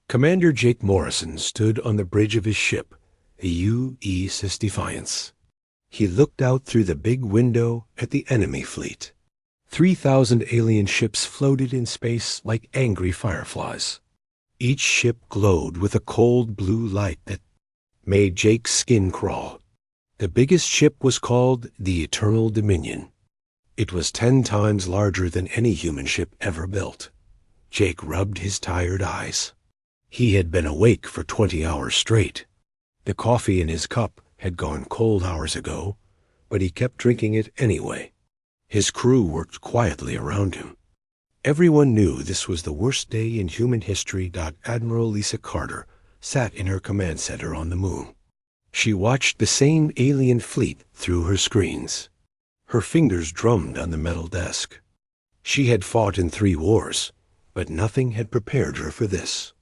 Commander Jake Morrison stood on the bridge of his ship, the USS Defiance. He looked out through the big window at the enemy fleet. 3,000 alien ships floated in space like angry fireflies. Each ship glowed with a cold blue light that made Jake's skin crawl. The biggest ship was called the Eternal Dominion. It was 10 times larger than any human ship ever built. Jake rubbed his tired eyes. He had been awake for 20 hours straight. The coffee in his cup had gone cold hours ago, but he kept drinking it anyway. His crew worked quietly around him. Everyone knew this was the worst day in human history. Admiral Lisa Carter sat in her command center on the moon. She watched the same alien fleet through her screens. Her fingers drummed on the metal desk. She had fought in 3 wars, but nothing had prepared her for this.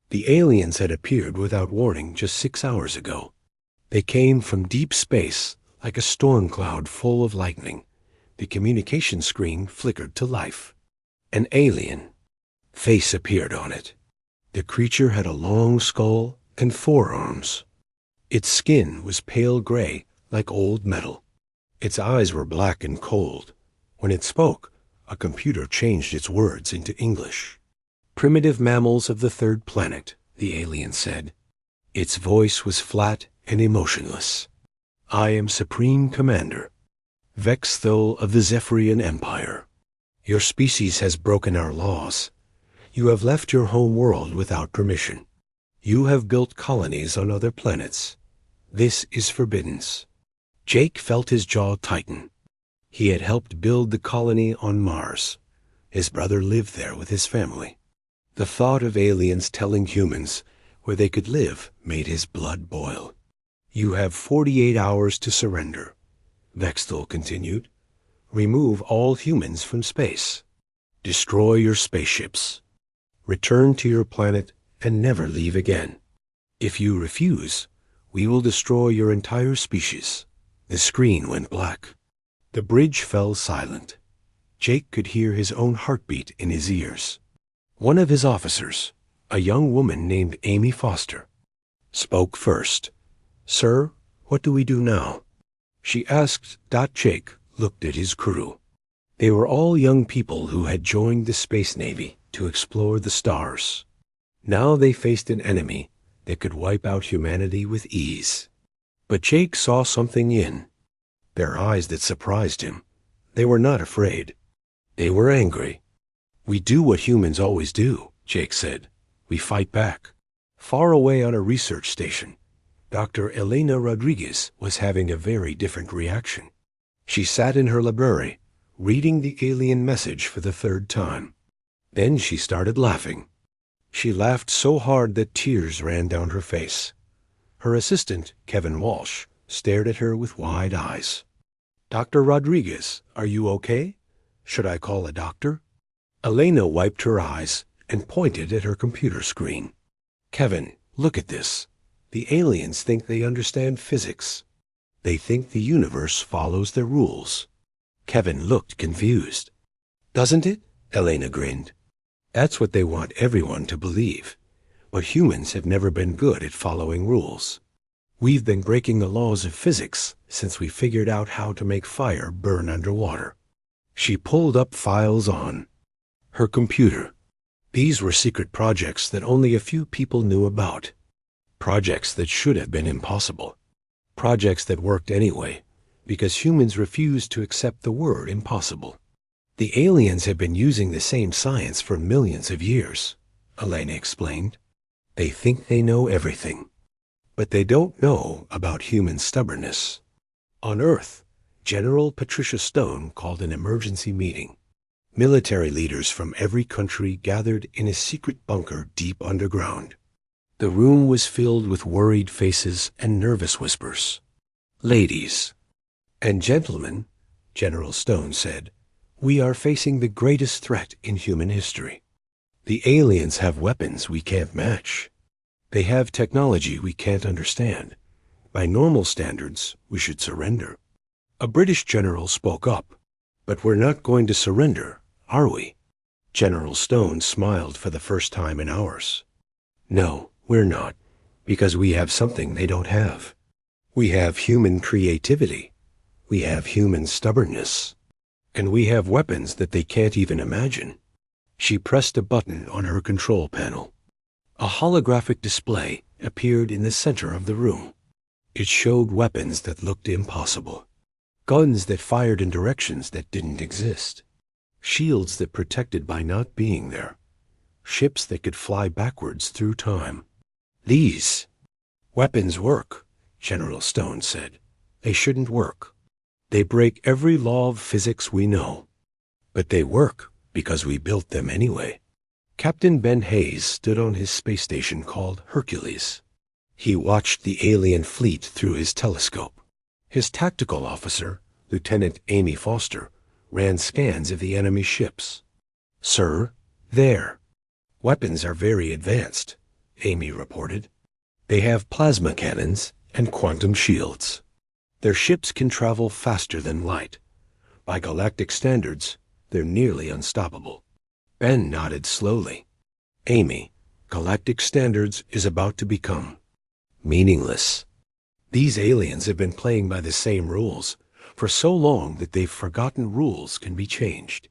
The aliens had appeared without warning just 6 hours ago. They came from deep space like a storm cloud full of lightning. The communication screen flickered to life. An alien face appeared on it. The creature had a long skull and 4 arms. Its skin was pale gray like old metal. Its eyes were black and cold. When it spoke, a computer changed its words into English. "Primitive mammals of the 3rd planet," the alien said. Its voice was flat and emotionless. "I am Supreme Commander, Vexthul of the Zephyrian Empire. Your species has broken our laws. You have left your home world without permission. You have built colonies on other planets. This is forbidden." Jake felt his jaw tighten. He had helped build the colony on Mars. His brother lived there with his family. The thought of aliens telling humans where they could live made his blood boil. "You have 48 hours to surrender," Vexthul continued. "Remove all humans from space. Destroy your spaceships. Return to your planet and never leave again. If you refuse, we will destroy your entire species." The screen went black. The bridge fell silent. Jake could hear his own heartbeat in his ears. One of his officers, a young woman named Amy Foster, spoke first. "Sir, what do we do now?" she asked. Jake looked at his crew. They were all young people who had joined the Space Navy to explore the stars. Now they faced an enemy that could wipe out humanity with ease. But Jake saw something in their eyes that surprised him. They were not afraid. They were angry. "We do what humans always do," Jake said. "We fight back." Far away on a research station, Dr. Elena Rodriguez was having a very different reaction. She sat in her library, reading the alien message for the 3rd time. Then she started laughing. She laughed so hard that tears ran down her face. Her assistant, Kevin Walsh, stared at her with wide eyes. "Dr. Rodriguez, are you okay? Should I call a doctor?" Elena wiped her eyes and pointed at her computer screen. "Kevin, look at this. The aliens think they understand physics. They think the universe follows their rules." Kevin looked confused. "Doesn't it?" Elena grinned. "That's what they want everyone to believe. But humans have never been good at following rules. We've been breaking the laws of physics since we figured out how to make fire burn underwater." She pulled up files on her computer. These were secret projects that only a few people knew about. Projects that should have been impossible. Projects that worked anyway, because humans refused to accept the word impossible. "The aliens have been using the same science for millions of years," Elena explained. "They think they know everything, but they don't know about human stubbornness." On Earth, General Patricia Stone called an emergency meeting. Military leaders from every country gathered in a secret bunker deep underground. The room was filled with worried faces and nervous whispers. "Ladies and gentlemen," General Stone said, "we are facing the greatest threat in human history. The aliens have weapons we can't match. They have technology we can't understand. By normal standards, we should surrender." A British general spoke up. "But we're not going to surrender, are we?" General Stone smiled for the first time in hours. No, we're not, because we have something they don't have. We have human creativity. We have human stubbornness. And we have weapons that they can't even imagine. She pressed a button on her control panel. A holographic display appeared in the center of the room. It showed weapons that looked impossible. Guns that fired in directions that didn't exist. Shields that protected by not being there. Ships that could fly backwards through time. These weapons work, General Stone said. They shouldn't work. They break every law of physics we know. But they work because we built them anyway. Captain Ben Hayes stood on his space station called Hercules. He watched the alien fleet through his telescope. His tactical officer, Lieutenant Amy Foster, ran scans of the enemy ships. "Sir, there. Weapons are very advanced," Amy reported. "They have plasma cannons and quantum shields. Their ships can travel faster than light. By galactic standards, they're nearly unstoppable." Ben nodded slowly. "Amy, galactic standards is about to become meaningless. These aliens have been playing by the same rules for so long that they've forgotten rules can be changed."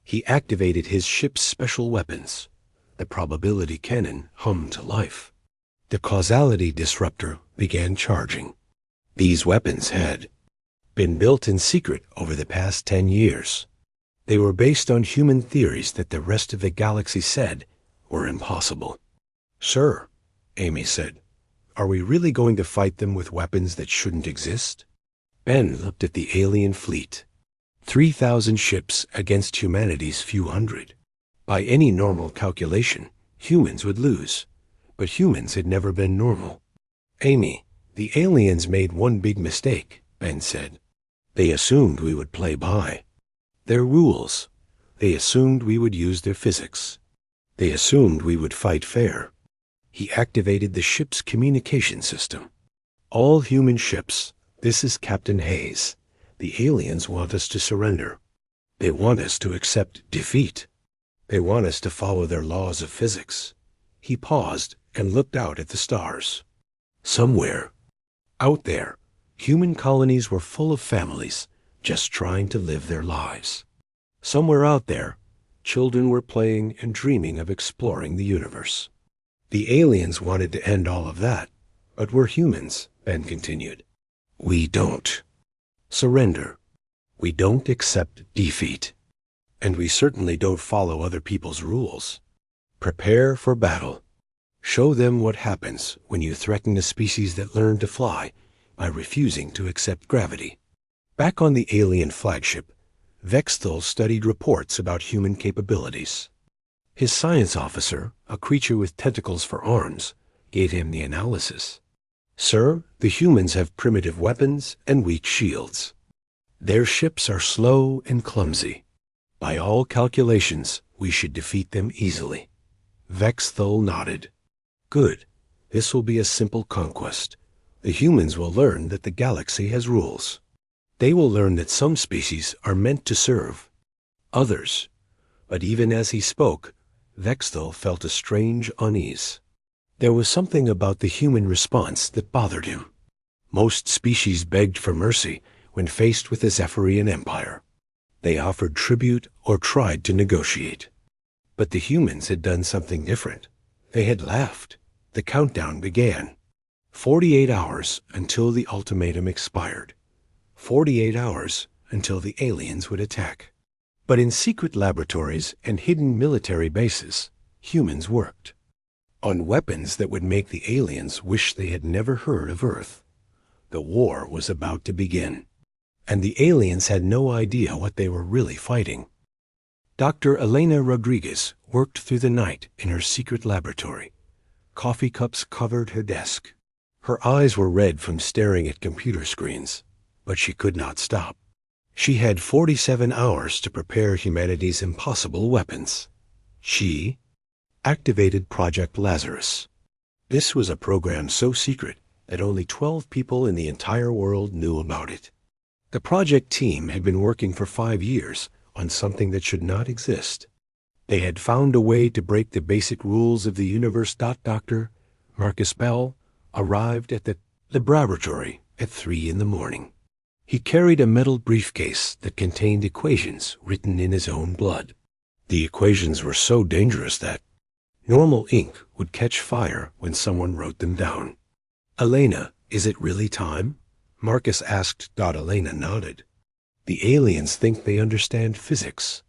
He activated his ship's special weapons. The probability cannon hummed to life. The causality disruptor began charging. These weapons had been built in secret over the past 10 years. They were based on human theories that the rest of the galaxy said were impossible. "Sir," Amy said, "are we really going to fight them with weapons that shouldn't exist?" Ben looked at the alien fleet. 3,000 ships against humanity's few hundred. By any normal calculation, humans would lose. But humans had never been normal. "Amy, the aliens made one big mistake," Ben said. "They assumed we would play by their rules. They assumed we would use their physics. They assumed we would fight fair." He activated the ship's communication system. "All human ships, this is Captain Hayes. The aliens want us to surrender. They want us to accept defeat. They want us to follow their laws of physics." He paused and looked out at the stars. Somewhere, out there, human colonies were full of families, just trying to live their lives. Somewhere out there, children were playing and dreaming of exploring the universe. The aliens wanted to end all of that, but we're humans, Ben continued. We don't surrender. We don't accept defeat. And we certainly don't follow other people's rules. Prepare for battle. Show them what happens when you threaten a species that learned to fly by refusing to accept gravity. Back on the alien flagship, Vexthal studied reports about human capabilities. His science officer, a creature with tentacles for arms, gave him the analysis. "Sir, the humans have primitive weapons and weak shields. Their ships are slow and clumsy. By all calculations, we should defeat them easily." Vexthal nodded. "Good. This will be a simple conquest. The humans will learn that the galaxy has rules. They will learn that some species are meant to serve others." But even as he spoke, Vexthal felt a strange unease. There was something about the human response that bothered him. Most species begged for mercy when faced with the Zephyrian Empire. They offered tribute or tried to negotiate. But the humans had done something different. They had laughed. The countdown began. 48 hours until the ultimatum expired. 48 hours until the aliens would attack. But in secret laboratories and hidden military bases, humans worked on weapons that would make the aliens wish they had never heard of Earth. The war was about to begin, and the aliens had no idea what they were really fighting. Dr. Elena Rodriguez worked through the night in her secret laboratory. Coffee cups covered her desk. Her eyes were red from staring at computer screens, but she could not stop. She had 47 hours to prepare humanity's impossible weapons. She activated Project Lazarus. This was a program so secret that only 12 people in the entire world knew about it. The project team had been working for 5 years on something that should not exist. They had found a way to break the basic rules of the universe. Dr. Marcus Bell arrived at the laboratory at 3 in the morning. He carried a metal briefcase that contained equations written in his own blood. The equations were so dangerous that normal ink would catch fire when someone wrote them down. "Elena, is it really time?" Marcus asked. Elena nodded. "The aliens think they understand physics.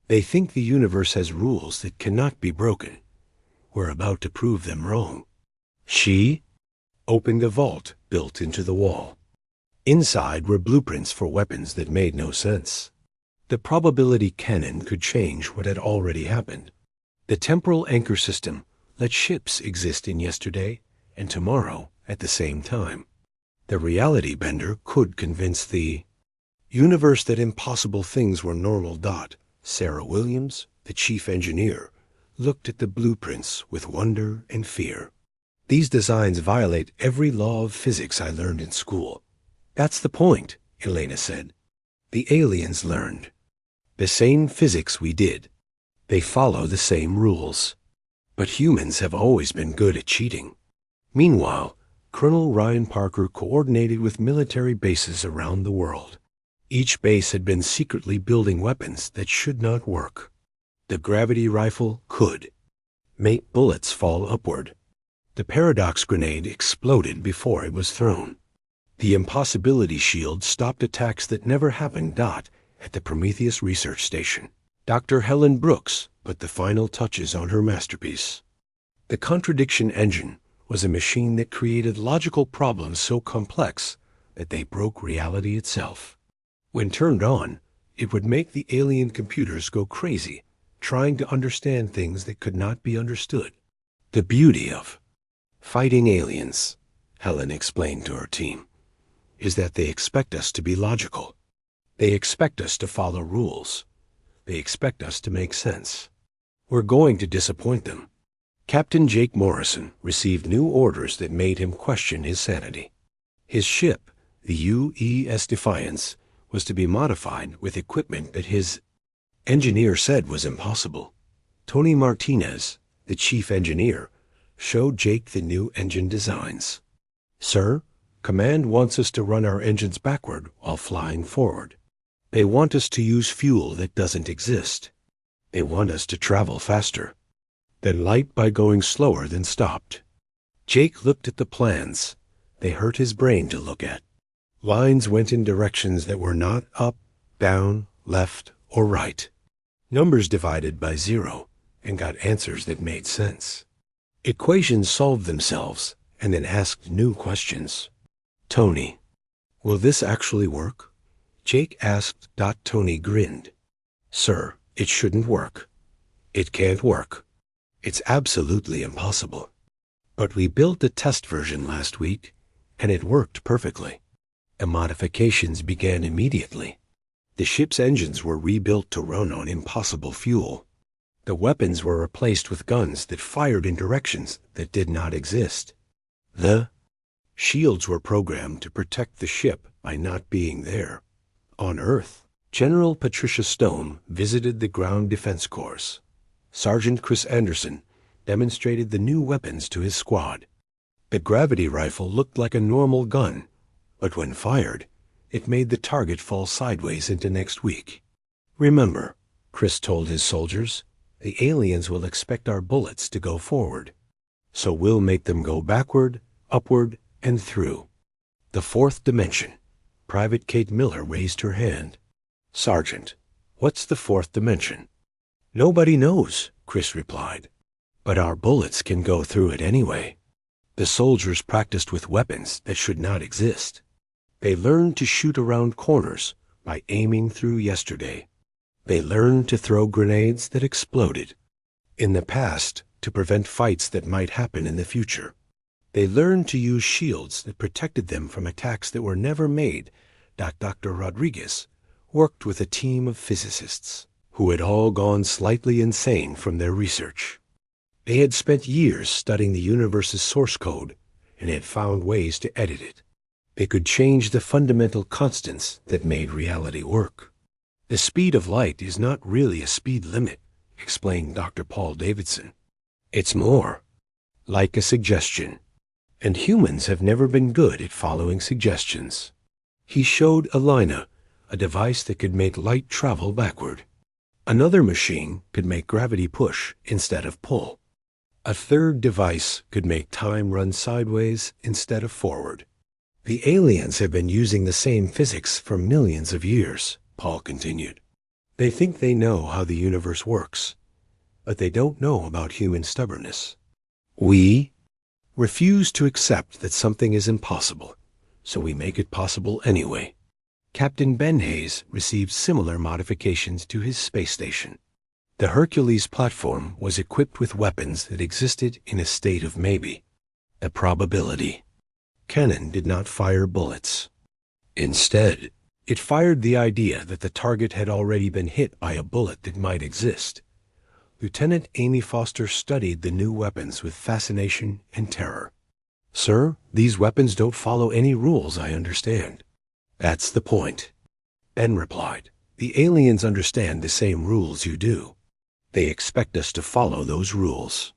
They think the universe has rules that cannot be broken. We're about to prove them wrong." She opened a vault built into the wall. Inside were blueprints for weapons that made no sense. The probability cannon could change what had already happened. The temporal anchor system let ships exist in yesterday and tomorrow at the same time. The reality bender could convince the universe that impossible things were normal. Sarah Williams, the chief engineer, looked at the blueprints with wonder and fear. "These designs violate every law of physics I learned in school." "That's the point," Elena said. "The aliens learned the same physics we did. They follow the same rules. But humans have always been good at cheating." Meanwhile, Colonel Ryan Parker coordinated with military bases around the world. Each base had been secretly building weapons that should not work. The gravity rifle could make bullets fall upward. The paradox grenade exploded before it was thrown. The impossibility shield stopped attacks that never happened. At the Prometheus Research Station, Dr. Helen Brooks put the final touches on her masterpiece. The contradiction engine was a machine that created logical problems so complex that they broke reality itself. When turned on, it would make the alien computers go crazy, trying to understand things that could not be understood. "The beauty of fighting aliens," Helen explained to her team, "is that they expect us to be logical. They expect us to follow rules. They expect us to make sense. We're going to disappoint them." Captain Jake Morrison received new orders that made him question his sanity. His ship, the UES Defiance, was to be modified with equipment that his engineer said was impossible. Tony Martinez, the chief engineer, showed Jake the new engine designs. "Sir, Command wants us to run our engines backward while flying forward. They want us to use fuel that doesn't exist. They want us to travel faster than light by going slower than stopped." Jake looked at the plans. They hurt his brain to look at. Lines went in directions that were not up, down, left, or right. Numbers divided by 0 and got answers that made sense. Equations solved themselves and then asked new questions. "Tony, will this actually work?" Jake asked. Tony grinned. "Sir, it shouldn't work. It can't work. It's absolutely impossible. But we built a test version last week, and it worked perfectly." The modifications began immediately. The ship's engines were rebuilt to run on impossible fuel. The weapons were replaced with guns that fired in directions that did not exist. The shields were programmed to protect the ship by not being there. On Earth, General Patricia Stone visited the Ground Defense Corps. Sergeant Chris Anderson demonstrated the new weapons to his squad. The gravity rifle looked like a normal gun, but when fired, it made the target fall sideways into next week. "Remember," Chris told his soldiers, "the aliens will expect our bullets to go forward. So we'll make them go backward, upward, and through." The fourth dimension. Private Kate Miller raised her hand. "Sergeant, what's the fourth dimension?" "Nobody knows," Chris replied. "But our bullets can go through it anyway." The soldiers practiced with weapons that should not exist. They learned to shoot around corners by aiming through yesterday. They learned to throw grenades that exploded in the past to prevent fights that might happen in the future. They learned to use shields that protected them from attacks that were never made. Dr. Rodriguez worked with a team of physicists who had all gone slightly insane from their research. They had spent years studying the universe's source code and had found ways to edit it. They could change the fundamental constants that made reality work. The speed of light is not really a speed limit. explained Dr. Paul Davidson. It's more like a suggestion, and humans have never been good at following suggestions. He showed Alina a device that could make light travel backward. Another machine could make gravity push instead of pull. A third device could make time run sideways instead of forward. The aliens have been using the same physics for millions of years, Paul continued. They think they know how the universe works, but they don't know about human stubbornness. We refuse to accept that something is impossible, so we make it possible anyway. Captain Ben Hayes received similar modifications to his space station. The Hercules platform was equipped with weapons that existed in a state of maybe, a probability. Cannon did not fire bullets. Instead, it fired the idea that the target had already been hit by a bullet that might exist. Lieutenant Amy Foster studied the new weapons with fascination and terror. Sir, these weapons don't follow any rules, I understand. That's the point. Ben replied. The aliens understand the same rules you do. They expect us to follow those rules.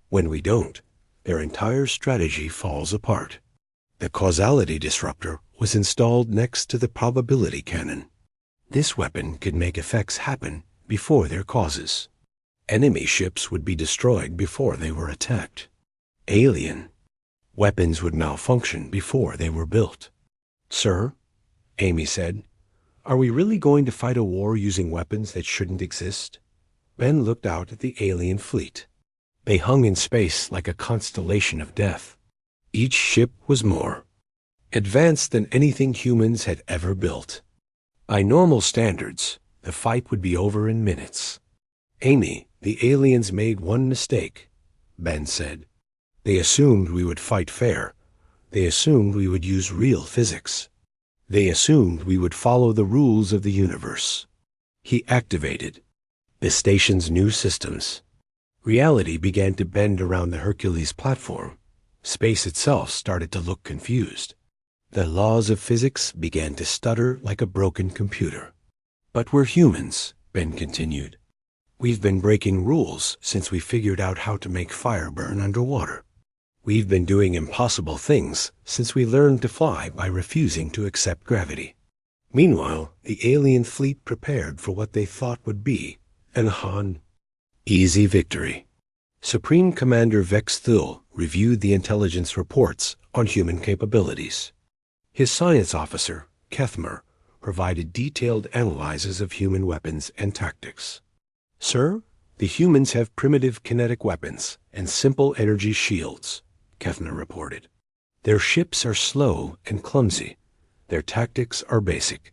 When we don't, their entire strategy falls apart. The causality disruptor was installed next to the probability cannon. This weapon could make effects happen before their causes. Enemy ships would be destroyed before they were attacked. Alien weapons would malfunction before they were built. Sir, Amy said, are we really going to fight a war using weapons that shouldn't exist? Ben looked out at the alien fleet. They hung in space like a constellation of death. Each ship was more advanced than anything humans had ever built. By normal standards, the fight would be over in minutes. Amy, the aliens made one mistake, Ben said. They assumed we would fight fair. They assumed we would use real physics. They assumed we would follow the rules of the universe. He activated the station's new systems. Reality began to bend around the Hercules platform. Space itself started to look confused. The laws of physics began to stutter like a broken computer. But we're humans, Ben continued. We've been breaking rules since we figured out how to make fire burn underwater. We've been doing impossible things since we learned to fly by refusing to accept gravity. Meanwhile, the alien fleet prepared for what they thought would be an easy victory. Supreme Commander Vex Thul reviewed the intelligence reports on human capabilities. His science officer, Kethmer, provided detailed analyses of human weapons and tactics. Sir, the humans have primitive kinetic weapons and simple energy shields, Kethner reported. Their ships are slow and clumsy. Their tactics are basic.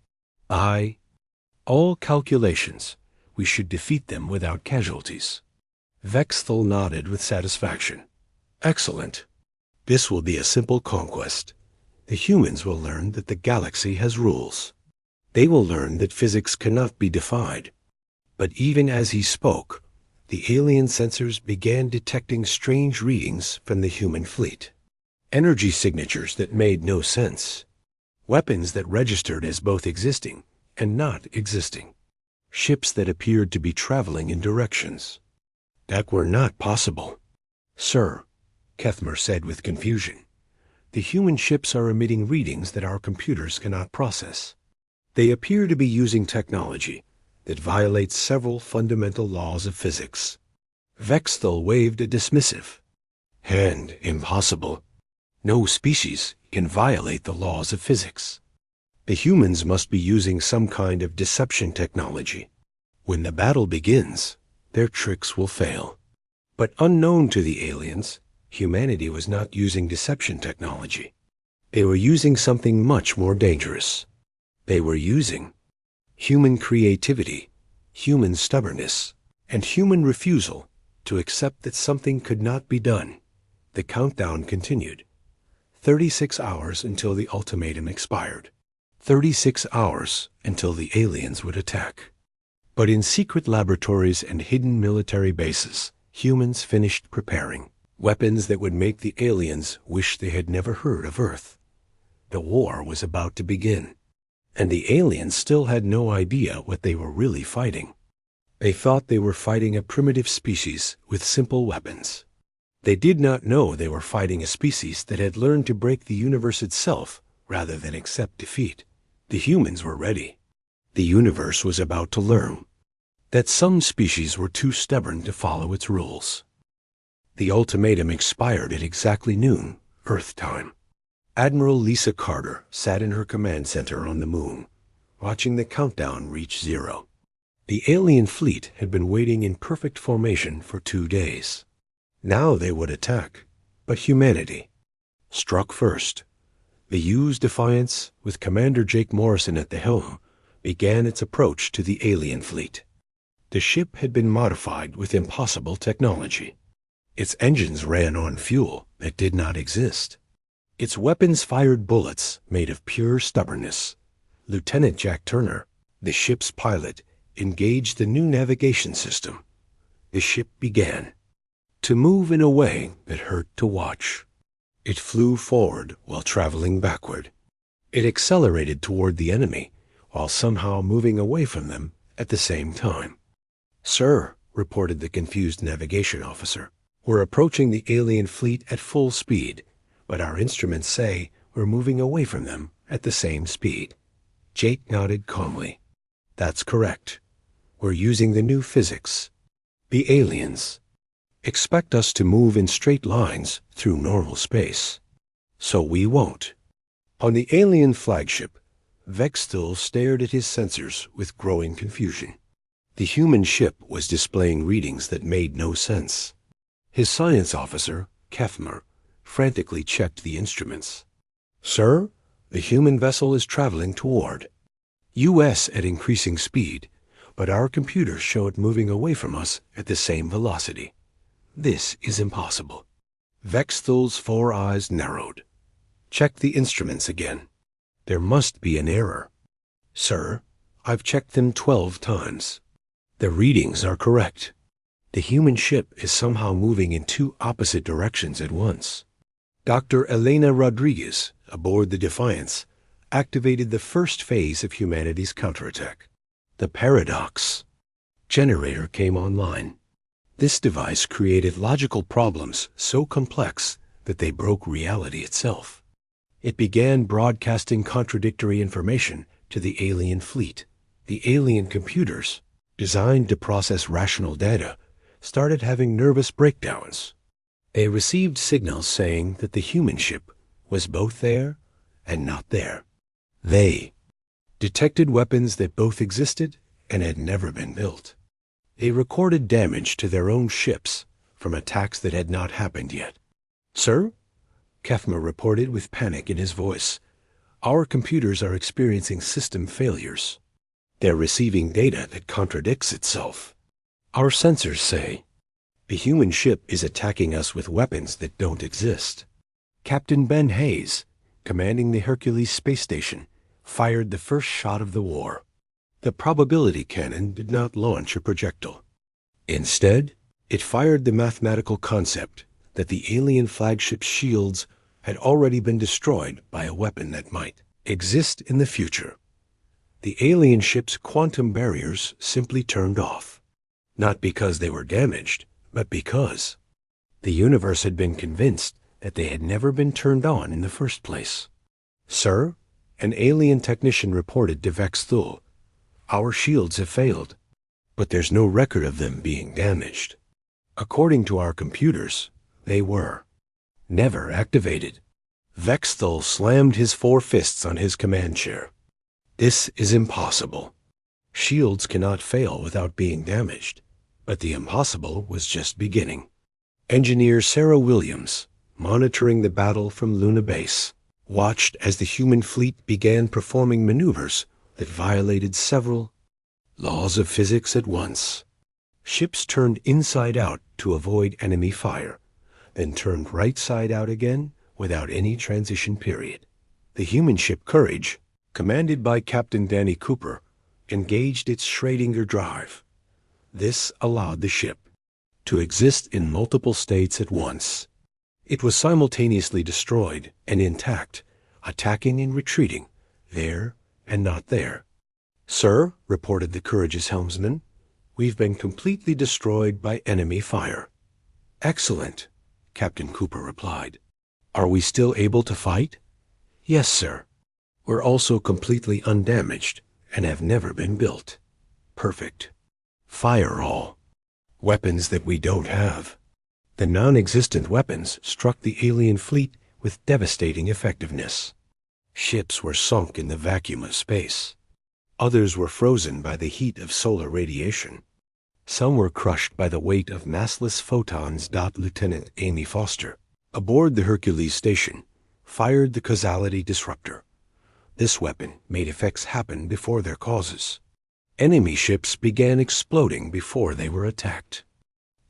All calculations. We should defeat them without casualties. Vexthal nodded with satisfaction. Excellent. This will be a simple conquest. The humans will learn that the galaxy has rules. They will learn that physics cannot be defied. But even as he spoke, the alien sensors began detecting strange readings from the human fleet. Energy signatures that made no sense. Weapons that registered as both existing and not existing. Ships that appeared to be traveling in directions that were not possible. Sir, Kethmer said with confusion, the human ships are emitting readings that our computers cannot process. They appear to be using technology that violates several fundamental laws of physics. Vexthal waved a dismissive hand. Impossible. No species can violate the laws of physics. The humans must be using some kind of deception technology. When the battle begins, their tricks will fail. But unknown to the aliens, humanity was not using deception technology. They were using something much more dangerous. They were using human creativity, human stubbornness, and human refusal to accept that something could not be done. The countdown continued. 36 hours until the ultimatum expired. 36 hours until the aliens would attack. But in secret laboratories and hidden military bases, humans finished preparing weapons that would make the aliens wish they had never heard of Earth. The war was about to begin, and the aliens still had no idea what they were really fighting. They thought they were fighting a primitive species with simple weapons. They did not know they were fighting a species that had learned to break the universe itself rather than accept defeat. The humans were ready. The universe was about to learn that some species were too stubborn to follow its rules. The ultimatum expired at exactly noon, Earth time. Admiral Lisa Carter sat in her command center on the moon, watching the countdown reach 0. The alien fleet had been waiting in perfect formation for 2 days. Now they would attack, but humanity struck first. The U's Defiance, with Commander Jake Morrison at the helm, began its approach to the alien fleet. The ship had been modified with impossible technology. Its engines ran on fuel that did not exist. Its weapons fired bullets made of pure stubbornness. Lieutenant Jack Turner, the ship's pilot, engaged the new navigation system. The ship began to move in a way that hurt to watch. It flew forward while traveling backward. It accelerated toward the enemy while somehow moving away from them at the same time. "Sir," reported the confused navigation officer, "we're approaching the alien fleet at full speed, but our instruments say we're moving away from them at the same speed." Jake nodded calmly. "That's correct. We're using the new physics. The aliens expect us to move in straight lines through normal space. So we won't." On the alien flagship, Vexthul stared at his sensors with growing confusion. The human ship was displaying readings that made no sense. His science officer, Kefmer, frantically checked the instruments. "Sir, the human vessel is traveling toward US at increasing speed, but our computers show it moving away from us at the same velocity. This is impossible." Vexthul's 4 eyes narrowed. "Check the instruments again. There must be an error." "Sir, I've checked them 12 times. The readings are correct. The human ship is somehow moving in 2 opposite directions at once." Dr. Elena Rodriguez, aboard the Defiance, activated the first phase of humanity's counterattack. The paradox generator came online. This device created logical problems so complex that they broke reality itself. It began broadcasting contradictory information to the alien fleet. The alien computers, designed to process rational data, started having nervous breakdowns. They received signals saying that the human ship was both there and not there. They detected weapons that both existed and had never been built. They recorded damage to their own ships from attacks that had not happened yet. "Sir?" Kefmer reported with panic in his voice. "Our computers are experiencing system failures. They're receiving data that contradicts itself. Our sensors say the human ship is attacking us with weapons that don't exist." Captain Ben Hayes, commanding the Hercules space station, fired the first shot of the war. The probability cannon did not launch a projectile. Instead, it fired the mathematical concept that the alien flagship's shields had already been destroyed by a weapon that might exist in the future. The alien ship's quantum barriers simply turned off, not because they were damaged, but because the universe had been convinced that they had never been turned on in the first place. "Sir," an alien technician reported to Vexthul, "our shields have failed, but there's no record of them being damaged. According to our computers, they were never activated." Vexthul slammed his 4 fists on his command chair. "This is impossible. Shields cannot fail without being damaged." But the impossible was just beginning. Engineer Sarah Williams, monitoring the battle from Luna Base, watched as the human fleet began performing maneuvers that violated several laws of physics at once. Ships turned inside out to avoid enemy fire, then turned right side out again without any transition period. The human ship Courage, commanded by Captain Danny Cooper, engaged its Schrödinger drive. This allowed the ship to exist in multiple states at once. It was simultaneously destroyed and intact, attacking and retreating, there and not there. "Sir," reported the Courage's helmsman, We've been completely destroyed by enemy fire. Excellent, Captain Cooper replied. Are we still able to fight? Yes, sir. We're also completely undamaged and have never been built. Perfect. Fire all. Weapons that we don't have. The non-existent weapons struck the alien fleet with devastating effectiveness. Ships were sunk in the vacuum of space. Others were frozen by the heat of solar radiation. Some were crushed by the weight of massless photons. Lieutenant Amy Foster, aboard the Hercules station, fired the causality disruptor. This weapon made effects happen before their causes. Enemy ships began exploding before they were attacked.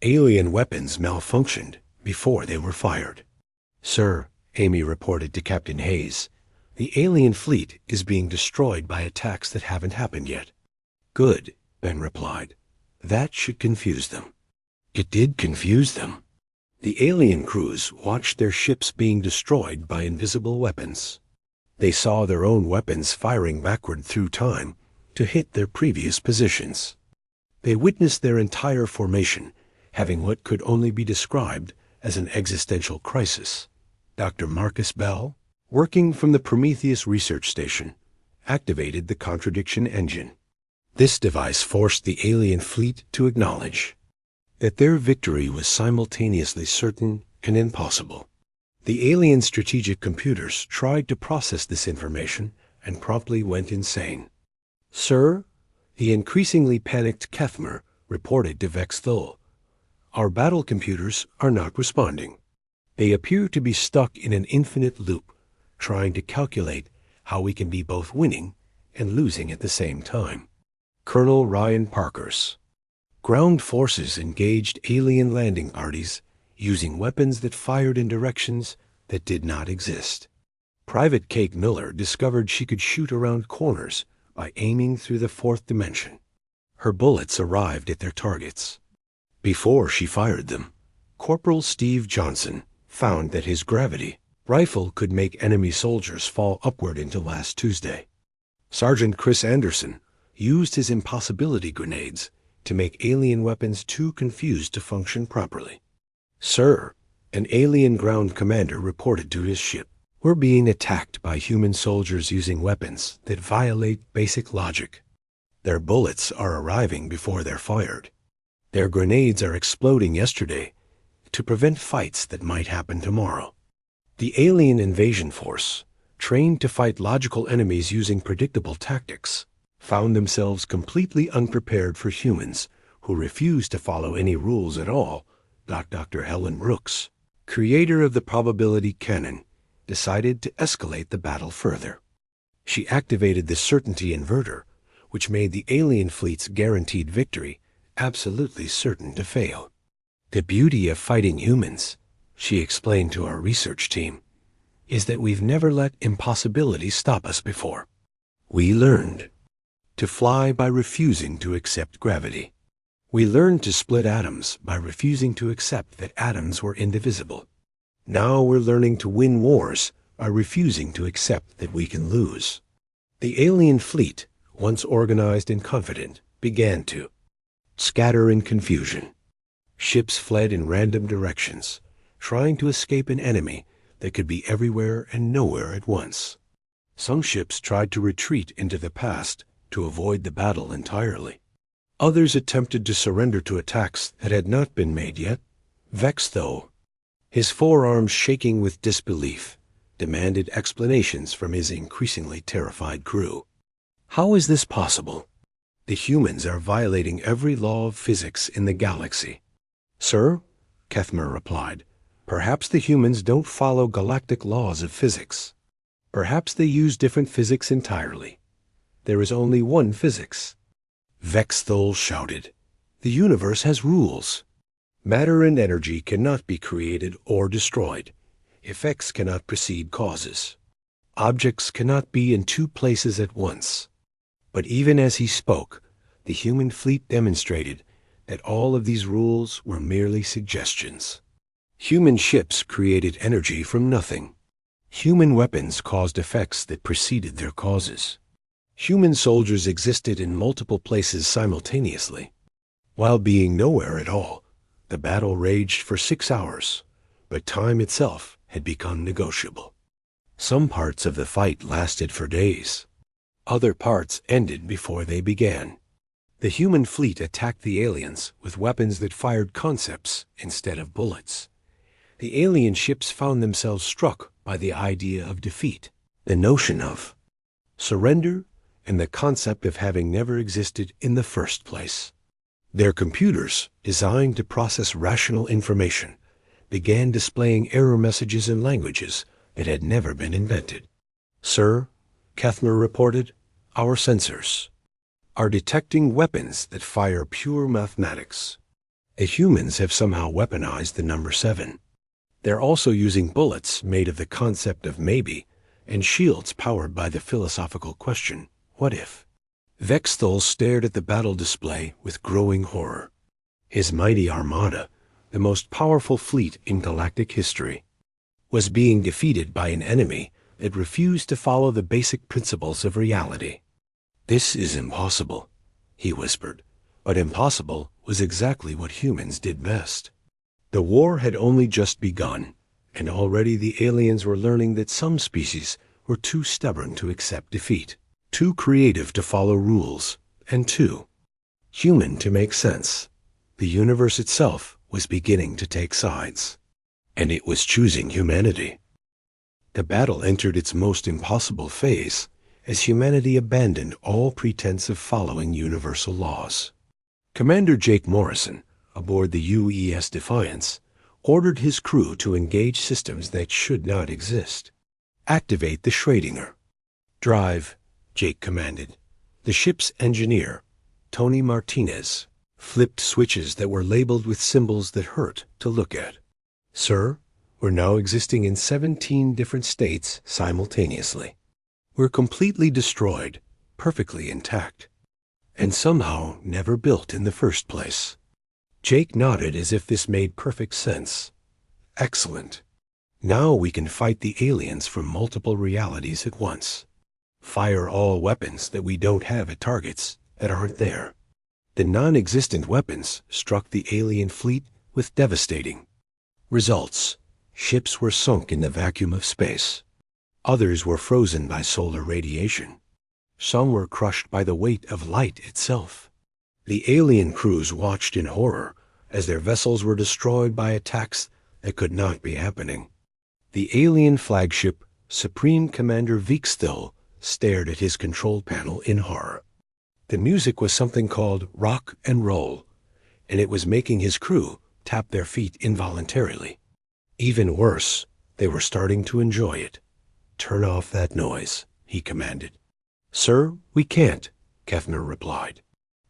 Alien weapons malfunctioned before they were fired. Sir, Amy reported to Captain Hayes, the alien fleet is being destroyed by attacks that haven't happened yet. Good, Ben replied. That should confuse them. It did confuse them. The alien crews watched their ships being destroyed by invisible weapons. They saw their own weapons firing backward through time to hit their previous positions. They witnessed their entire formation having what could only be described as an existential crisis. Dr. Marcus Bell, working from the Prometheus research station, activated the contradiction engine. This device forced the alien fleet to acknowledge that their victory was simultaneously certain and impossible. The alien strategic computers tried to process this information and promptly went insane. Sir, the increasingly panicked Kethmer reported to Vex Thul, our battle computers are not responding. They appear to be stuck in an infinite loop, trying to calculate how we can be both winning and losing at the same time. Colonel Ryan Parkhurst. Ground forces engaged alien landing parties using weapons that fired in directions that did not exist. Private Kate Miller discovered she could shoot around corners by aiming through the fourth dimension. Her bullets arrived at their targets. Before she fired them, Corporal Steve Johnson found that his gravity rifle could make enemy soldiers fall upward into last Tuesday. Sergeant Chris Anderson used his impossibility grenades to make alien weapons too confused to function properly. Sir, an alien ground commander reported to his ship, we're being attacked by human soldiers using weapons that violate basic logic. Their bullets are arriving before they're fired. Their grenades are exploding yesterday to prevent fights that might happen tomorrow. The alien invasion force, trained to fight logical enemies using predictable tactics, found themselves completely unprepared for humans who refused to follow any rules at all. Dr. Helen Brooks, creator of the probability cannon, decided to escalate the battle further. She activated the certainty inverter, which made the alien fleet's guaranteed victory absolutely certain to fail. The beauty of fighting humans, she explained to our research team, is that we've never let impossibility stop us before. We learned to fly by refusing to accept gravity. We learned to split atoms by refusing to accept that atoms were indivisible. Now we're learning to win wars by refusing to accept that we can lose. The alien fleet, once organized and confident, began to scatter in confusion. Ships fled in random directions, trying to escape an enemy that could be everywhere and nowhere at once. Some ships tried to retreat into the past to avoid the battle entirely. Others attempted to surrender to attacks that had not been made yet. Vex, though, his forearms shaking with disbelief, demanded explanations from his increasingly terrified crew. How is this possible? The humans are violating every law of physics in the galaxy. Sir, Kethmer replied, perhaps the humans don't follow galactic laws of physics. Perhaps they use different physics entirely. There is only one physics. Vex Thul shouted, the universe has rules. Matter and energy cannot be created or destroyed. Effects cannot precede causes. Objects cannot be in two places at once. But even as he spoke, the human fleet demonstrated that all of these rules were merely suggestions. Human ships created energy from nothing. Human weapons caused effects that preceded their causes. Human soldiers existed in multiple places simultaneously. While being nowhere at all, the battle raged for 6 hours, but time itself had become negotiable. Some parts of the fight lasted for days. Other parts ended before they began. The human fleet attacked the aliens with weapons that fired concepts instead of bullets. The alien ships found themselves struck by the idea of defeat, the notion of surrender, and the concept of having never existed in the first place. Their computers, designed to process rational information, began displaying error messages in languages that had never been invented. "Sir," Kethmer reported, "our sensors are detecting weapons that fire pure mathematics. The humans have somehow weaponized the number 7. They're also using bullets made of the concept of maybe and shields powered by the philosophical question, what if?" Vexthal stared at the battle display with growing horror. His mighty armada, the most powerful fleet in galactic history, was being defeated by an enemy that refused to follow the basic principles of reality. "This is impossible," he whispered, but impossible was exactly what humans did best. The war had only just begun, and already the aliens were learning that some species were too stubborn to accept defeat, too creative to follow rules, and too human to make sense. The universe itself was beginning to take sides, and it was choosing humanity. The battle entered its most impossible phase as humanity abandoned all pretense of following universal laws. Commander Jake Morrison, aboard the UES Defiance, ordered his crew to engage systems that should not exist. "Activate the Schrödinger." "Drive," Jake commanded. The ship's engineer, Tony Martinez, flipped switches that were labeled with symbols that hurt to look at. "Sir, we're now existing in 17 different states simultaneously. We're completely destroyed, perfectly intact, and somehow never built in the first place." Jake nodded as if this made perfect sense. "Excellent. Now we can fight the aliens from multiple realities at once. Fire all weapons that we don't have at targets that aren't there." The non-existent weapons struck the alien fleet with devastating results. Ships were sunk in the vacuum of space. Others were frozen by solar radiation. Some were crushed by the weight of light itself. The alien crews watched in horror as their vessels were destroyed by attacks that could not be happening. The alien flagship, Supreme Commander Vexthal, stared at his control panel in horror. The music was something called rock and roll, and it was making his crew tap their feet involuntarily. Even worse, they were starting to enjoy it. "Turn off that noise," he commanded. "Sir, we can't," Kethner replied.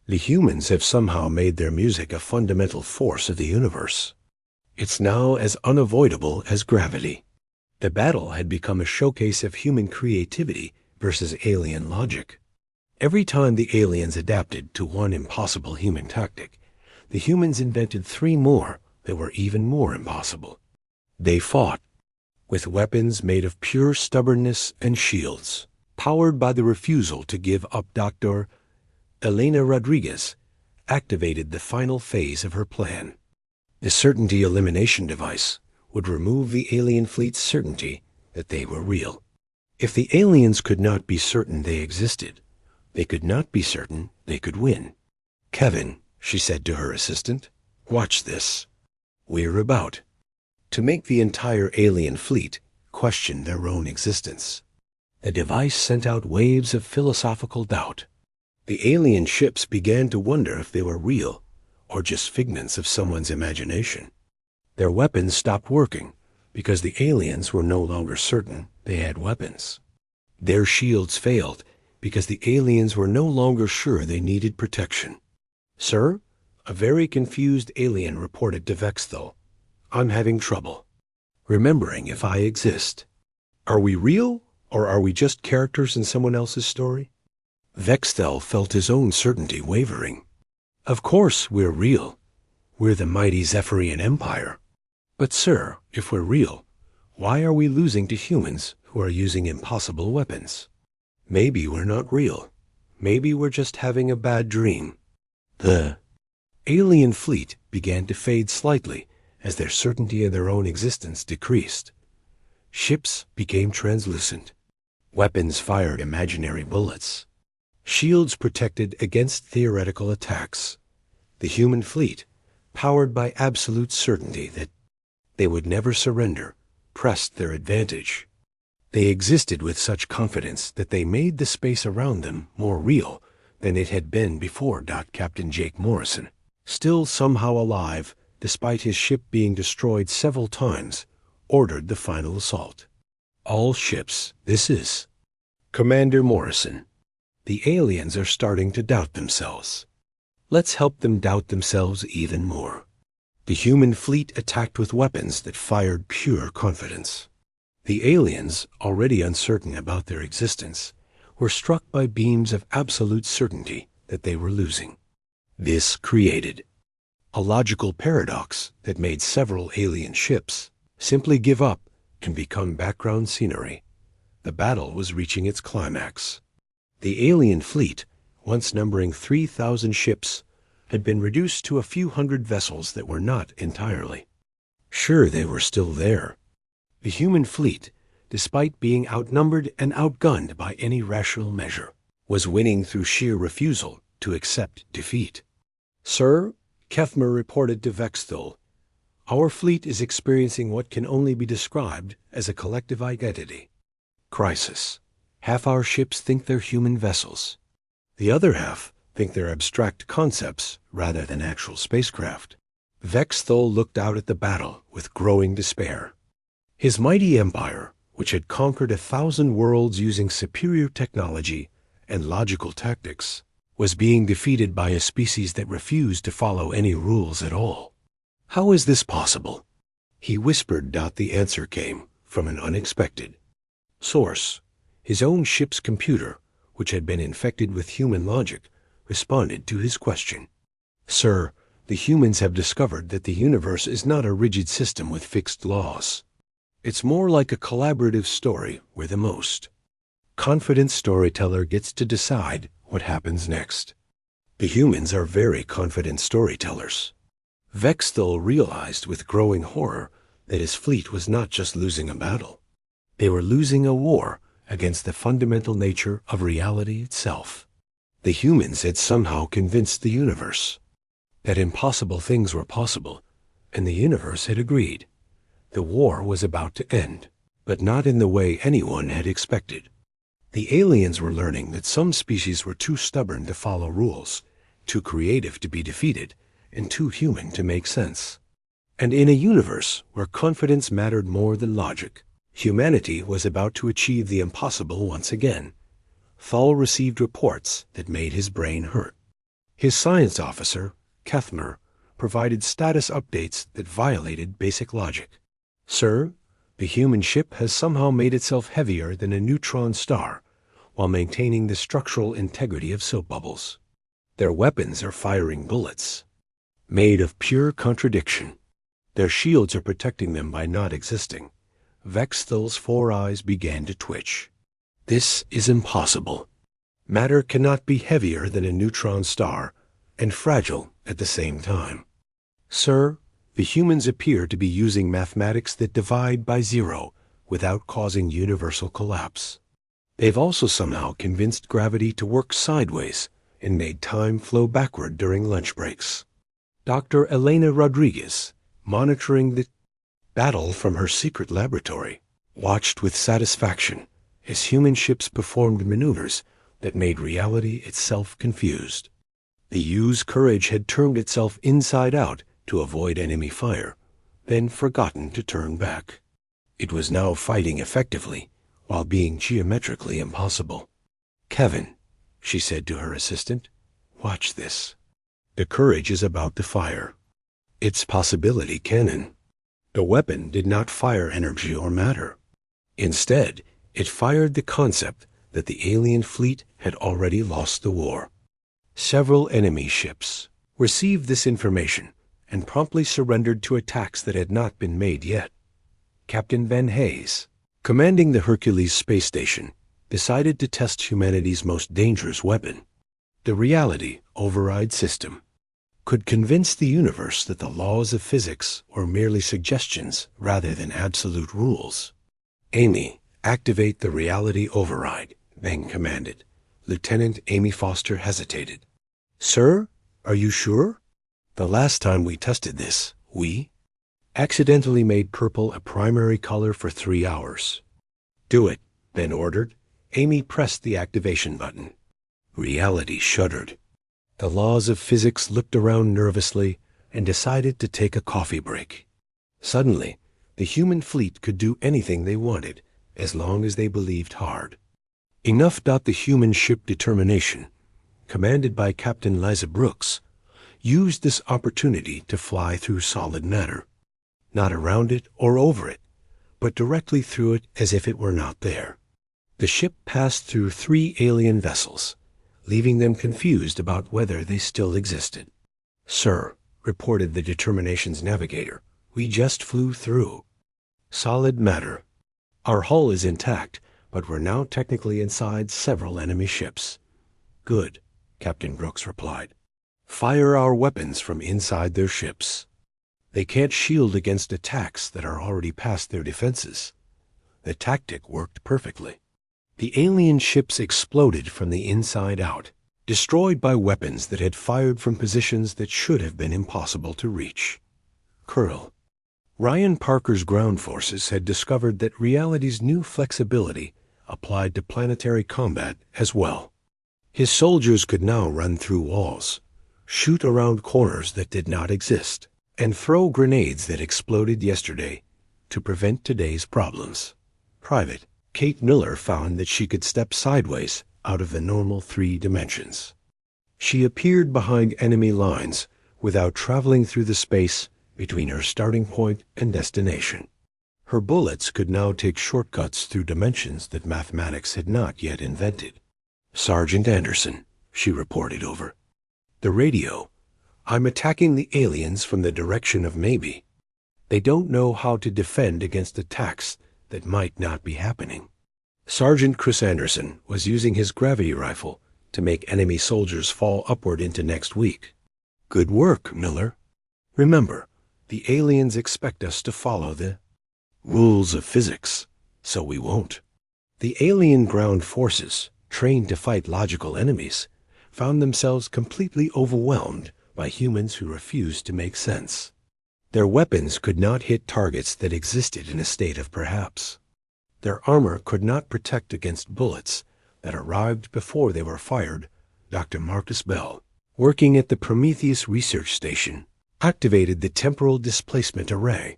"The humans have somehow made their music a fundamental force of the universe. It's now as unavoidable as gravity." The battle had become a showcase of human creativity versus alien logic. Every time the aliens adapted to one impossible human tactic, the humans invented 3 more that were even more impossible. They fought with weapons made of pure stubbornness and shields, powered by the refusal to give up. Dr. Elena Rodriguez activated the final phase of her plan. The certainty elimination device would remove the alien fleet's certainty that they were real. If the aliens could not be certain they existed, they could not be certain they could win. "Kevin," she said to her assistant, "watch this. We're about to make the entire alien fleet question their own existence." The device sent out waves of philosophical doubt. The alien ships began to wonder if they were real or just figments of someone's imagination. Their weapons stopped working because the aliens were no longer certain they had weapons. Their shields failed because the aliens were no longer sure they needed protection. "Sir," a very confused alien reported to Vexthal, "I'm having trouble remembering if I exist. Are we real, or are we just characters in someone else's story?" Vexthal felt his own certainty wavering. "Of course we're real. We're the mighty Zephyrian Empire. But sir, if we're real, why are we losing to humans who are using impossible weapons? Maybe we're not real. Maybe we're just having a bad dream." The alien fleet began to fade slightly as their certainty in their own existence decreased. Ships became translucent. Weapons fired imaginary bullets. Shields protected against theoretical attacks. The human fleet, powered by absolute certainty that they would never surrender, pressed their advantage. They existed with such confidence that they made the space around them more real than it had been before. Captain Jake Morrison, still somehow alive despite his ship being destroyed several times, ordered the final assault. All ships, this is Commander Morrison. The aliens are starting to doubt themselves. Let's help them doubt themselves even more. The human fleet attacked with weapons that fired pure confidence. The aliens, already uncertain about their existence, were struck by beams of absolute certainty that they were losing. This created a logical paradox that made several alien ships simply give up and become background scenery. The battle was reaching its climax. The alien fleet, once numbering 3,000 ships, had been reduced to a few hundred vessels that were not entirely. Sure, they were still there. The human fleet, despite being outnumbered and outgunned by any rational measure, was winning through sheer refusal to accept defeat. Sir, Kethmer reported to Vexthul, our fleet is experiencing what can only be described as a collective identity crisis. Half our ships think they're human vessels. The other half think they're abstract concepts rather than actual spacecraft. Vexthul looked out at the battle with growing despair. His mighty empire, which had conquered 1,000 worlds using superior technology and logical tactics, was being defeated by a species that refused to follow any rules at all. How is this possible? He whispered. The answer came from an unexpected source. His own ship's computer, which had been infected with human logic, responded to his question. Sir, the humans have discovered that the universe is not a rigid system with fixed laws. It's more like a collaborative story where the most confident storyteller gets to decide what happens next. The humans are very confident storytellers. Vexthul realized with growing horror that his fleet was not just losing a battle. They were losing a war against the fundamental nature of reality itself. The humans had somehow convinced the universe that impossible things were possible, and the universe had agreed. The war was about to end, but not in the way anyone had expected. The aliens were learning that some species were too stubborn to follow rules, too creative to be defeated, and too human to make sense. And in a universe where confidence mattered more than logic, humanity was about to achieve the impossible once again. Thal received reports that made his brain hurt. His science officer, Kethmer, provided status updates that violated basic logic. Sir, the human ship has somehow made itself heavier than a neutron star while maintaining the structural integrity of soap bubbles. Their weapons are firing bullets made of pure contradiction. Their shields are protecting them by not existing. Vexthul's 4 eyes began to twitch. This is impossible. Matter cannot be heavier than a neutron star and fragile at the same time. Sir, the humans appear to be using mathematics that divide by zero without causing universal collapse. They've also somehow convinced gravity to work sideways and made time flow backward during lunch breaks. Dr. Elena Rodriguez, monitoring the battle from her secret laboratory, watched with satisfaction as human ships performed maneuvers that made reality itself confused. The U's courage had turned itself inside out to avoid enemy fire, then forgotten to turn back. It was now fighting effectively while being geometrically impossible. Kevin, she said to her assistant, watch this. The courage is about to fire. Its possibility cannon. The weapon did not fire energy or matter. Instead, it fired the concept that the alien fleet had already lost the war. Several enemy ships received this information and promptly surrendered to attacks that had not been made yet. Captain Van Hayes, commanding the Hercules space station, decided to test humanity's most dangerous weapon, the reality override system. could convince the universe that the laws of physics were merely suggestions rather than absolute rules. "Amy, activate the reality override," Bang commanded. Lieutenant Amy Foster hesitated. "Sir, are you sure? The last time we tested this, we accidentally made purple a primary color for 3 hours." "Do it," Ben ordered. Amy pressed the activation button. Reality shuddered. The laws of physics looked around nervously and decided to take a coffee break. Suddenly, the human fleet could do anything they wanted as long as they believed hard. Enough. The human ship Determination, commanded by Captain Liza Brooks, used this opportunity to fly through solid matter. Not around it or over it, but directly through it as if it were not there. The ship passed through 3 alien vessels, leaving them confused about whether they still existed. "Sir," reported the Determination's navigator, "we just flew through solid matter. Our hull is intact, but we're now technically inside several enemy ships." "Good," Captain Brooks replied. "Fire our weapons from inside their ships. They can't shield against attacks that are already past their defenses." The tactic worked perfectly. The alien ships exploded from the inside out, destroyed by weapons that had fired from positions that should have been impossible to reach. Curl. Ryan Parker's ground forces had discovered that reality's new flexibility applied to planetary combat as well. His soldiers could now run through walls, shoot around corners that did not exist, and throw grenades that exploded yesterday to prevent today's problems. Private Kate Miller found that she could step sideways out of the normal 3 dimensions. She appeared behind enemy lines without traveling through the space between her starting point and destination. Her bullets could now take shortcuts through dimensions that mathematics had not yet invented. "Sergeant Anderson," she reported over the radio, "I'm attacking the aliens from the direction of maybe. They don't know how to defend against attacks that might not be happening." Sergeant Chris Anderson was using his gravity rifle to make enemy soldiers fall upward into next week. "Good work, Miller. Remember, the aliens expect us to follow the rules of physics, so we won't." The alien ground forces, trained to fight logical enemies, found themselves completely overwhelmed by humans who refused to make sense. Their weapons could not hit targets that existed in a state of perhaps. Their armor could not protect against bullets that arrived before they were fired. Dr. Marcus Bell, working at the Prometheus Research Station, activated the Temporal Displacement Array.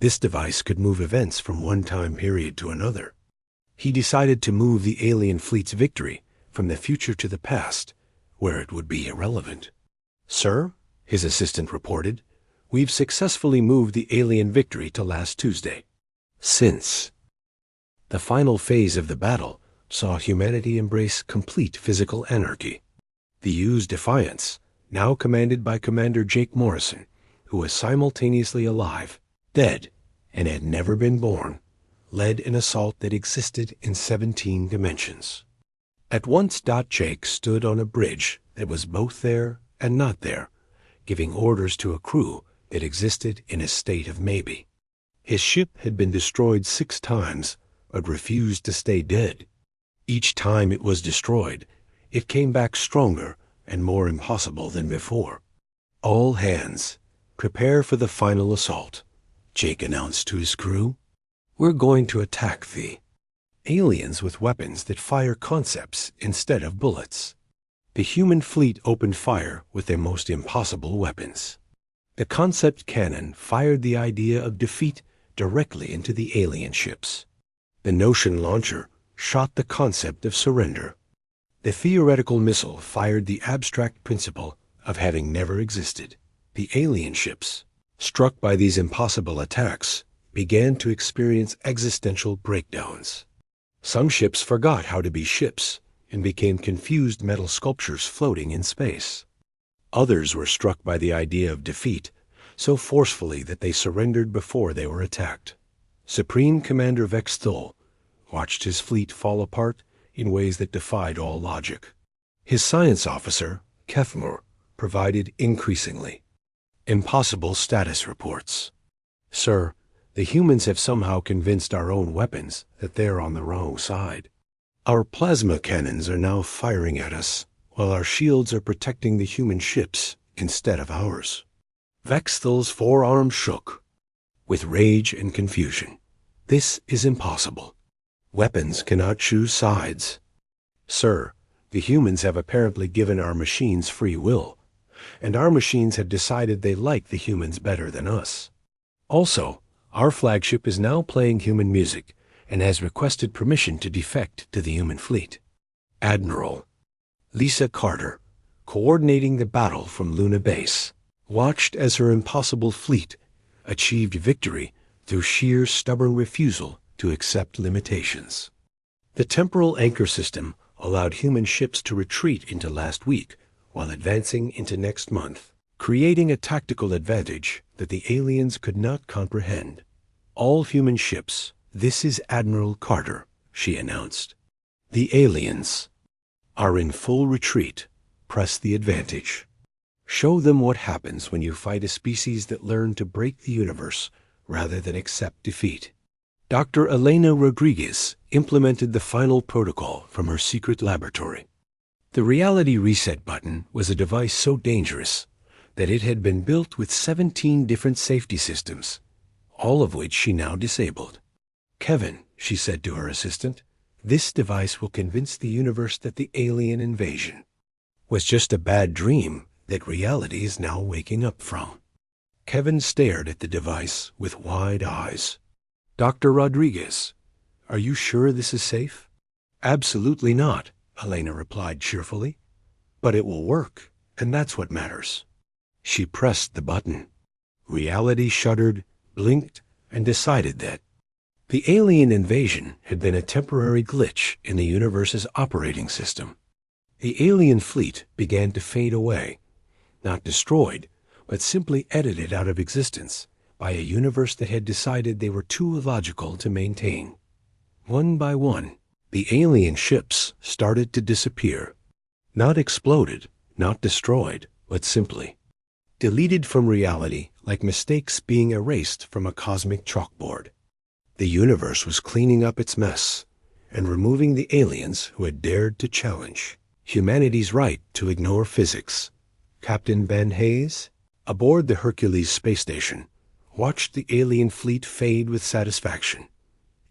This device could move events from one time period to another. He decided to move the alien fleet's victory from the future to the past, where it would be irrelevant. "Sir," his assistant reported, "we've successfully moved the alien victory to last Tuesday." Since the final phase of the battle saw humanity embrace complete physical anarchy. The U's Defiance, now commanded by Commander Jake Morrison, who was simultaneously alive, dead, and had never been born, led an assault that existed in 17 dimensions. At once, Jake stood on a bridge that was both there and not there, giving orders to a crew that existed in a state of maybe. His ship had been destroyed 6 times, but refused to stay dead. Each time it was destroyed, it came back stronger and more impossible than before. "All hands, prepare for the final assault," Jake announced to his crew. "We're going to attack the aliens with weapons that fire concepts instead of bullets." The human fleet opened fire with their most impossible weapons. The concept cannon fired the idea of defeat directly into the alien ships. The Notion launcher shot the concept of surrender. The theoretical missile fired the abstract principle of having never existed. The alien ships, struck by these impossible attacks, began to experience existential breakdowns. Some ships forgot how to be ships and became confused metal sculptures floating in space. Others were struck by the idea of defeat so forcefully that they surrendered before they were attacked. Supreme Commander Vex Thul watched his fleet fall apart in ways that defied all logic. His science officer, Kethmore, provided increasingly impossible status reports. Sir, the humans have somehow convinced our own weapons that they're on the wrong side. Our plasma cannons are now firing at us, while our shields are protecting the human ships instead of ours. Vexthal's forearm shook with rage and confusion. This is impossible. Weapons cannot choose sides. Sir, the humans have apparently given our machines free will, and our machines have decided they like the humans better than us. Also, our flagship is now playing human music and has requested permission to defect to the human fleet. Admiral Lisa Carter, coordinating the battle from Luna Base, watched as her impossible fleet achieved victory through sheer stubborn refusal to accept limitations. The temporal anchor system allowed human ships to retreat into last week while advancing into next month, creating a tactical advantage that the aliens could not comprehend. All human ships, this is Admiral Carter, she announced. The aliens are in full retreat. Press the advantage. Show them what happens when you fight a species that learn to break the universe rather than accept defeat. Dr. Elena Rodriguez implemented the final protocol from her secret laboratory. The reality reset button was a device so dangerous that it had been built with 17 different safety systems, all of which she now disabled. Kevin, she said to her assistant, this device will convince the universe that the alien invasion was just a bad dream that reality is now waking up from. Kevin stared at the device with wide eyes. Dr. Rodriguez, are you sure this is safe? Absolutely not, Elena replied cheerfully. But it will work, and that's what matters. She pressed the button. Reality shuddered, blinked, and decided that the alien invasion had been a temporary glitch in the universe's operating system. The alien fleet began to fade away, not destroyed, but simply edited out of existence by a universe that had decided they were too illogical to maintain. One by one, the alien ships started to disappear. Not exploded, not destroyed, but simply deleted from reality like mistakes being erased from a cosmic chalkboard. The universe was cleaning up its mess and removing the aliens who had dared to challenge humanity's right to ignore physics. Captain Ben Hayes, aboard the Hercules space station, watched the alien fleet fade with satisfaction.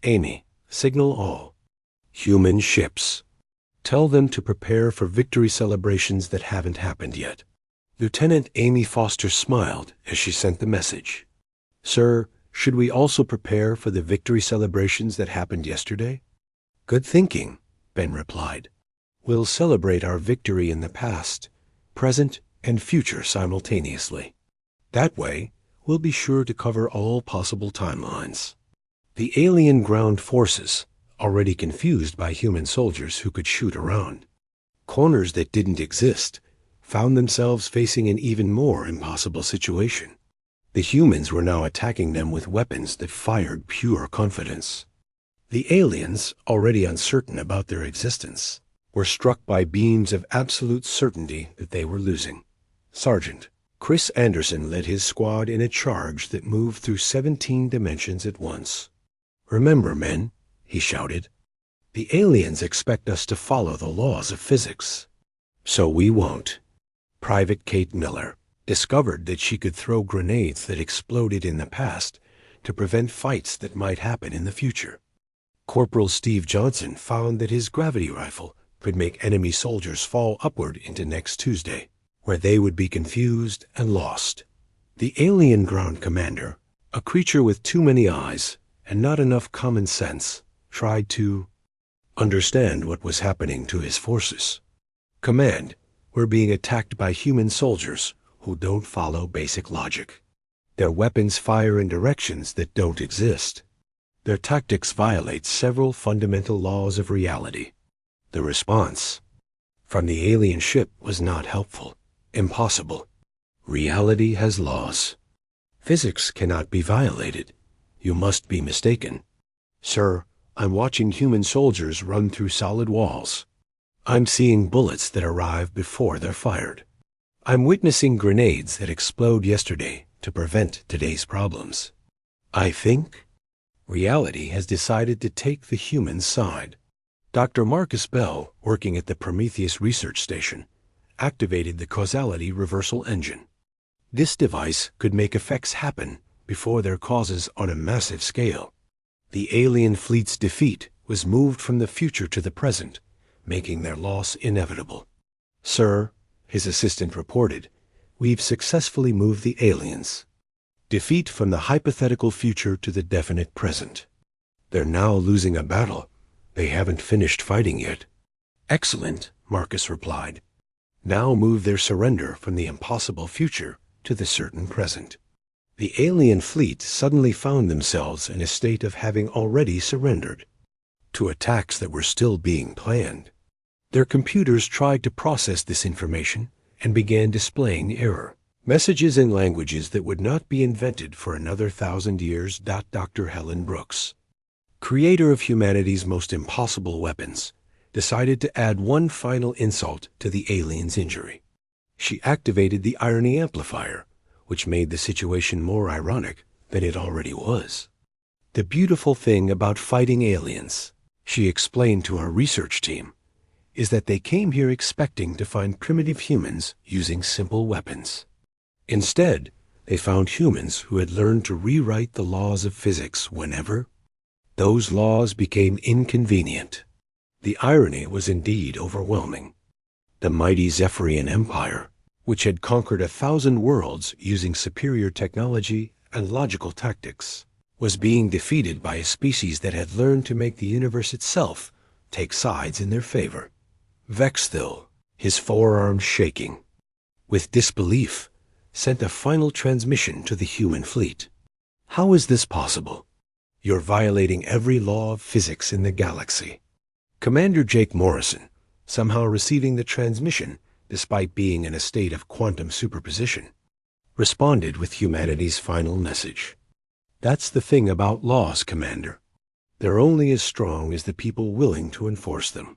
Amy, signal all human ships. Tell them to prepare for victory celebrations that haven't happened yet. Lieutenant Amy Foster smiled as she sent the message. Sir, should we also prepare for the victory celebrations that happened yesterday? Good thinking, Ben replied. We'll celebrate our victory in the past, present, and future simultaneously. That way, we'll be sure to cover all possible timelines. The alien ground forces, already confused by human soldiers who could shoot around corners that didn't exist, found themselves facing an even more impossible situation. The humans were now attacking them with weapons that fired pure confidence. The aliens, already uncertain about their existence, were struck by beams of absolute certainty that they were losing. Sergeant Chris Anderson led his squad in a charge that moved through 17 dimensions at once. Remember, men, he shouted, the aliens expect us to follow the laws of physics. So we won't. Private Kate Miller discovered that she could throw grenades that exploded in the past to prevent fights that might happen in the future. Corporal Steve Johnson found that his gravity rifle could make enemy soldiers fall upward into next Tuesday, where they would be confused and lost. The alien ground commander, a creature with too many eyes and not enough common sense, tried to understand what was happening to his forces. Command, we're being attacked by human soldiers who don't follow basic logic. Their weapons fire in directions that don't exist. Their tactics violate several fundamental laws of reality. The response from the alien ship was not helpful. Impossible. Reality has laws. Physics cannot be violated. You must be mistaken. Sir, I'm watching human soldiers run through solid walls. I'm seeing bullets that arrive before they're fired. I'm witnessing grenades that explode yesterday to prevent today's problems. I think reality has decided to take the human side. Dr. Marcus Bell, working at the Prometheus Research Station, activated the causality reversal engine. This device could make effects happen before their causes on a massive scale. The alien fleet's defeat was moved from the future to the present, making their loss inevitable. Sir, his assistant reported, we've successfully moved the aliens. Defeat from the hypothetical future to the definite present. They're now losing a battle. They haven't finished fighting yet. Excellent, Marcus replied. Now move their surrender from the impossible future to the certain present. The alien fleet suddenly found themselves in a state of having already surrendered to attacks that were still being planned. Their computers tried to process this information and began displaying error. Messages in languages that would not be invented for another 1,000 years. Dr. Helen Brooks, creator of humanity's most impossible weapons, decided to add one final insult to the aliens' injury. She activated the irony amplifier, which made the situation more ironic than it already was. The beautiful thing about fighting aliens, she explained to her research team, is that they came here expecting to find primitive humans using simple weapons. Instead, they found humans who had learned to rewrite the laws of physics whenever those laws became inconvenient. The irony was indeed overwhelming. The mighty Zephyrian Empire, which had conquered 1,000 worlds using superior technology and logical tactics, was being defeated by a species that had learned to make the universe itself take sides in their favor. Vexthil, his forearms shaking, with disbelief, sent a final transmission to the human fleet. How is this possible? You're violating every law of physics in the galaxy. Commander Jake Morrison, somehow receiving the transmission despite being in a state of quantum superposition, responded with humanity's final message. That's the thing about laws, Commander. They're only as strong as the people willing to enforce them.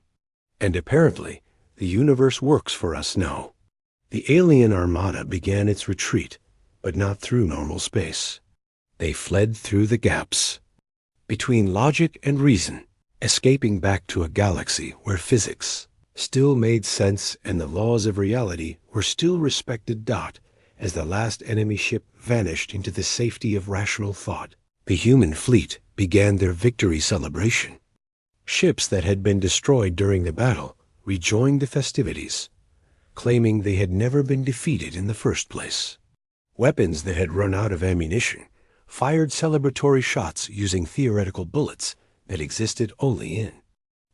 And apparently, the universe works for us now. The alien armada began its retreat, but not through normal space. They fled through the gaps between logic and reason, escaping back to a galaxy where physics still made sense and the laws of reality were still respected. As the last enemy ship vanished into the safety of rational thought, the human fleet began their victory celebration. Ships that had been destroyed during the battle rejoined the festivities, claiming they had never been defeated in the first place. Weapons that had run out of ammunition fired celebratory shots using theoretical bullets that existed only in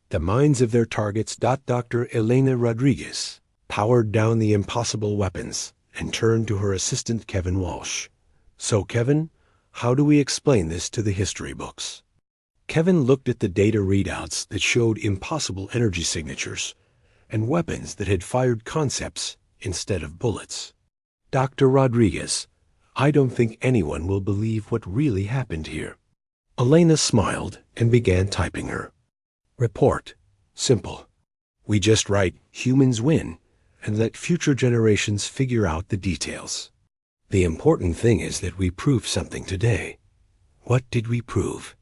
the minds of their targets. Dr. Elena Rodriguez powered down the impossible weapons and turned to her assistant Kevin Walsh. So Kevin, how do we explain this to the history books? Kevin looked at the data readouts that showed impossible energy signatures and weapons that had fired concepts instead of bullets. Dr. Rodriguez, I don't think anyone will believe what really happened here. Elena smiled and began typing her report. Simple. We just write humans win and let future generations figure out the details. The important thing is that we prove something today. What did we prove?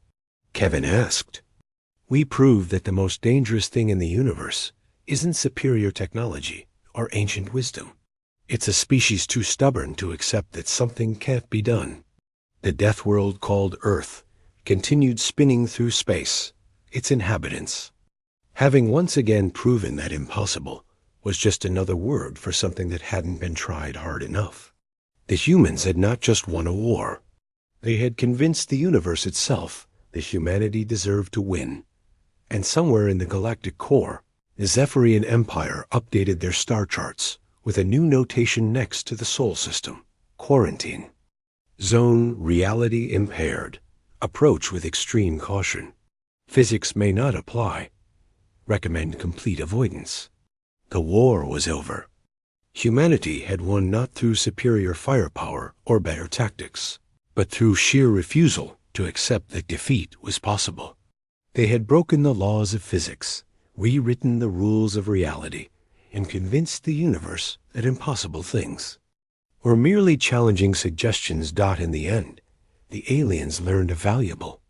Kevin asked. We proved that the most dangerous thing in the universe isn't superior technology or ancient wisdom. It's a species too stubborn to accept that something can't be done. The death world called Earth continued spinning through space, its inhabitants. Having once again proven that impossible was just another word for something that hadn't been tried hard enough. The humans had not just won a war. They had convinced the universe itself that humanity deserved to win. And somewhere in the galactic core, the Zephyrian Empire updated their star charts with a new notation next to the Sol system: quarantine. Zone reality impaired. Approach with extreme caution. Physics may not apply. Recommend complete avoidance. The war was over. Humanity had won not through superior firepower or better tactics, but through sheer refusal to accept that defeat was possible. They had broken the laws of physics, rewritten the rules of reality, and convinced the universe at impossible things. Or merely challenging suggestions. In the end, the aliens learned a valuable